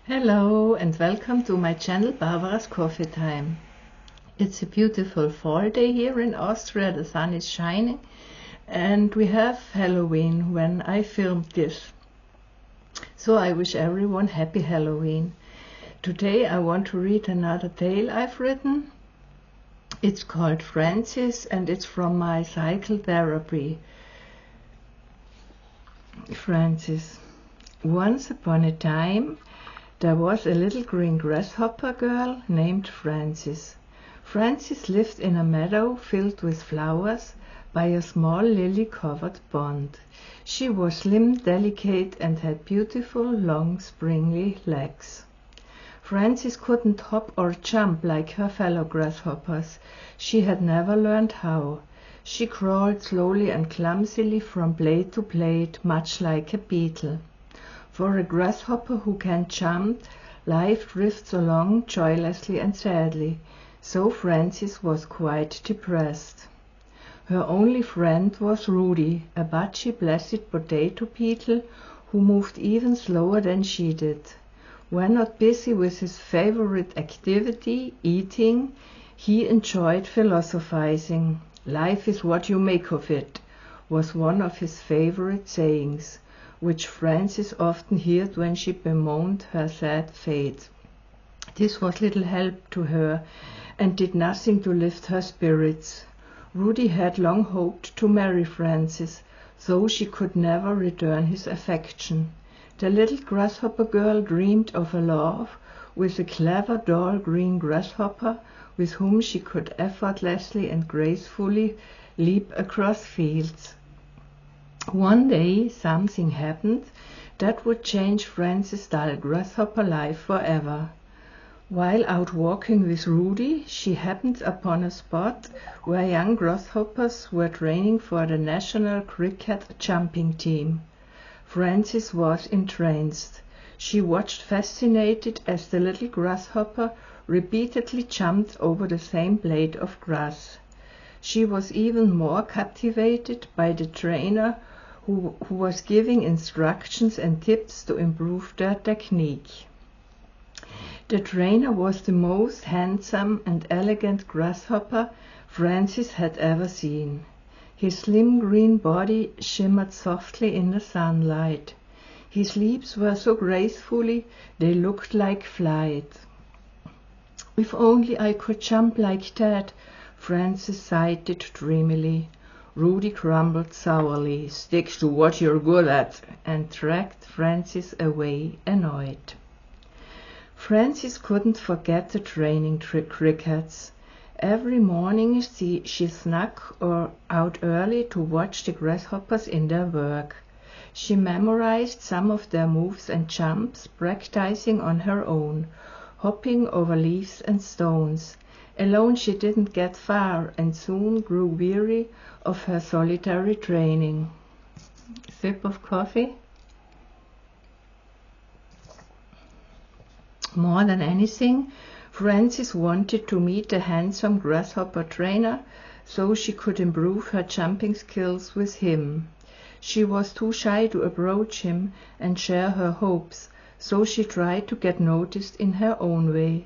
Hello and welcome to my channel Barbara's Coffee Time. It's a beautiful fall day here in Austria, the sun is shining and we have Halloween when I filmed this. So I wish everyone happy Halloween. Today I want to read another tale I've written. It's called Francis and it's from my cycle therapy. Francis. Once upon a time there was a little green grasshopper girl named Francis. Francis lived in a meadow filled with flowers by a small lily-covered pond. She was slim, delicate, and had beautiful, long, springly legs. Francis couldn't hop or jump like her fellow grasshoppers. She had never learned how. She crawled slowly and clumsily from blade to blade, much like a beetle. For a grasshopper who can't jump, life drifts along joylessly and sadly, so Francis was quite depressed. Her only friend was Rudy, a budgy, blessed potato beetle who moved even slower than she did. When not busy with his favorite activity, eating, he enjoyed philosophizing. "Life is what you make of it," was one of his favorite sayings, which Francis often heard when she bemoaned her sad fate. This was little help to her and did nothing to lift her spirits. Rudy had long hoped to marry Francis, though she could never return his affection. The little grasshopper girl dreamed of a love with a clever dull green grasshopper with whom she could effortlessly and gracefully leap across fields. One day something happened that would change Francis' dull grasshopper life forever. While out walking with Rudy, she happened upon a spot where young grasshoppers were training for the national cricket jumping team. Francis was entranced. She watched fascinated as the little grasshopper repeatedly jumped over the same blade of grass. She was even more captivated by the trainer who was giving instructions and tips to improve their technique. The trainer was the most handsome and elegant grasshopper Francis had ever seen. His slim green body shimmered softly in the sunlight. His leaps were so gracefully they looked like flight. "If only I could jump like that," Francis sighed dreamily. Rudy grumbled sourly, "Stick to what you're good at," and dragged Francis away, annoyed. Francis couldn't forget the training crickets. Every morning she snuck out early to watch the grasshoppers in their work. She memorized some of their moves and jumps, practicing on her own, hopping over leaves and stones. Alone she didn't get far and soon grew weary of her solitary training. Sip of coffee. More than anything, Francis wanted to meet the handsome grasshopper trainer so she could improve her jumping skills with him. She was too shy to approach him and share her hopes, so she tried to get noticed in her own way.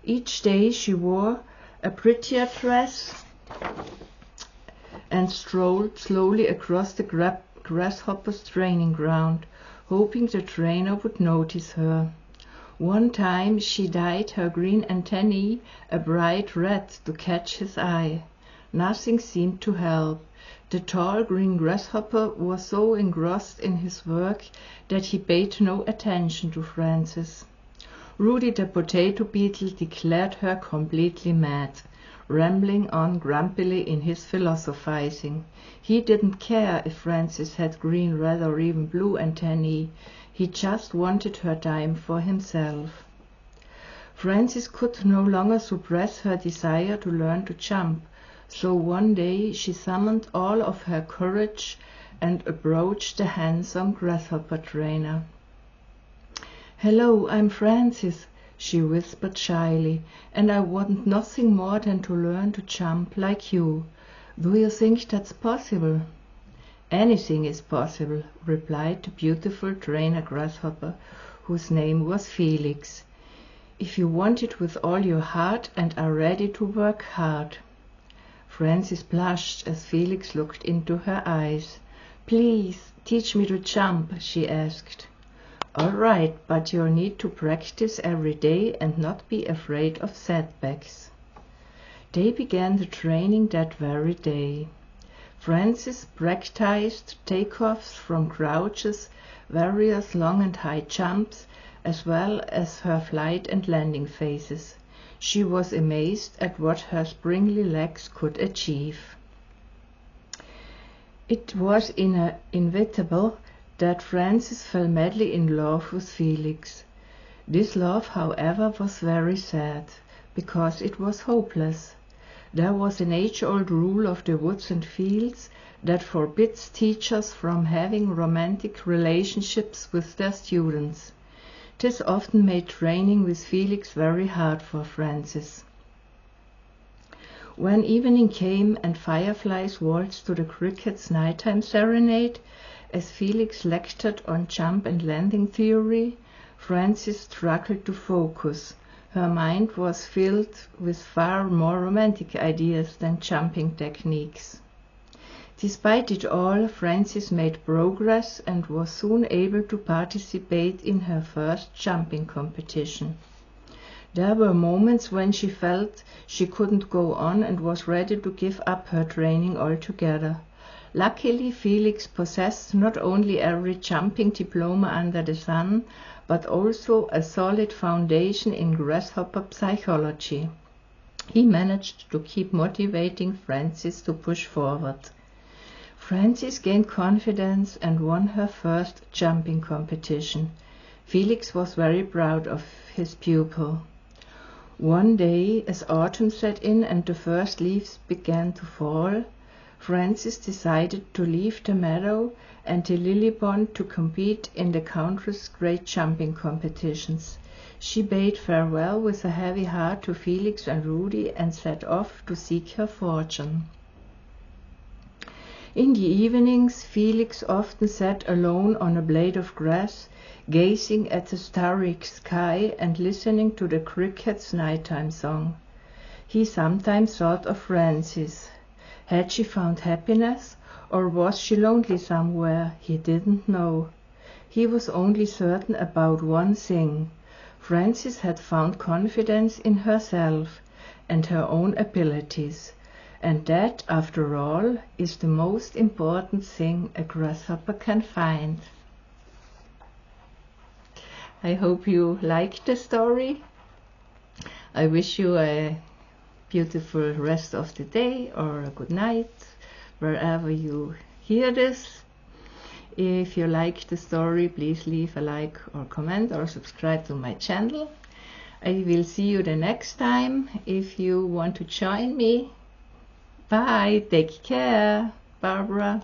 Each day she wore a prettier dress and strolled slowly across the grasshopper's training ground, hoping the trainer would notice her. One time she dyed her green antennae a bright red to catch his eye. Nothing seemed to help. The tall green grasshopper was so engrossed in his work that he paid no attention to Francis. Rudy the potato beetle declared her completely mad, rambling on grumpily in his philosophizing. He didn't care if Francis had green, red, or even blue antennae. He just wanted her time for himself. Francis could no longer suppress her desire to learn to jump, so one day she summoned all of her courage and approached the handsome grasshopper trainer. "Hello, I'm Francis," she whispered shyly, "and I want nothing more than to learn to jump like you. Do you think that's possible?" "Anything is possible," replied the beautiful trainer grasshopper, whose name was Felix. "If you want it with all your heart and are ready to work hard." Frances blushed as Felix looked into her eyes. "Please, teach me to jump," she asked. "All right, but you'll need to practice every day and not be afraid of setbacks." They began the training that very day. Frances practiced takeoffs from crouches, various long and high jumps, as well as her flight and landing phases. She was amazed at what her springly legs could achieve. It was inevitable that Frances fell madly in love with Felix. This love, however, was very sad, because it was hopeless. There was an age-old rule of the woods and fields that forbids teachers from having romantic relationships with their students. This often made training with Felix very hard for Frances. When evening came and fireflies waltzed to the crickets' nighttime serenade, as Felix lectured on jump and landing theory, Frances struggled to focus. Her mind was filled with far more romantic ideas than jumping techniques. Despite it all, Frances made progress and was soon able to participate in her first jumping competition. There were moments when she felt she couldn't go on and was ready to give up her training altogether. Luckily, Felix possessed not only every jumping diploma under the sun, but also a solid foundation in grasshopper psychology. He managed to keep motivating Frances to push forward. Frances gained confidence and won her first jumping competition. Felix was very proud of his pupil. One day, as autumn set in and the first leaves began to fall, Frances decided to leave the meadow and the lily pond to compete in the country's great jumping competitions. She bade farewell with a heavy heart to Felix and Rudy and set off to seek her fortune. In the evenings, Felix often sat alone on a blade of grass, gazing at the starry sky and listening to the crickets' nighttime song. He sometimes thought of Frances. Had she found happiness, or was she lonely somewhere? He didn't know. He was only certain about one thing. Frances had found confidence in herself and her own abilities, and that, after all, is the most important thing a grasshopper can find. I hope you liked the story. I wish you a beautiful rest of the day or a good night, wherever you hear this. If you like the story, please leave a like or comment or subscribe to my channel. I will see you the next time. If you want to join me, bye, take care, Barbara.